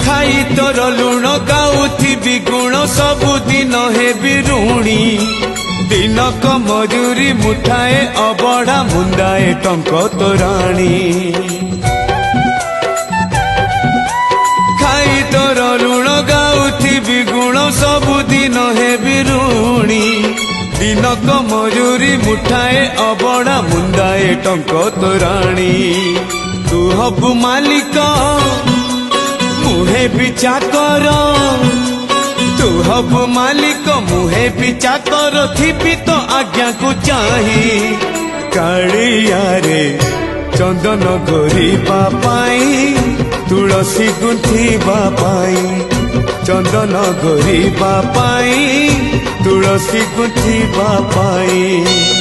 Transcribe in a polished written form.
खाई तोर लुण गाउथिबी गुण सबुदिन हेबी ऋणी दिनक मजूरी मुठाए अबड़ा मुंदाए टंक तोराणी खाई तोर लुण गाउथिबी गुण सबुदिन हेबी ऋणी दिनक मजूरी मुठाए अबड़ा मुंदाए टंक तोराणी तू हबु मालिक मुहे भी चाकर तू हबु मालिक मुहे भी चाकर थिबी तो आज्ञा को चाही कालिया रे चंदन गोरीबा पाई तुलसी गुंथिबा पाई चंदन गोरीबा पाई तुलसी गुंथिबा पाई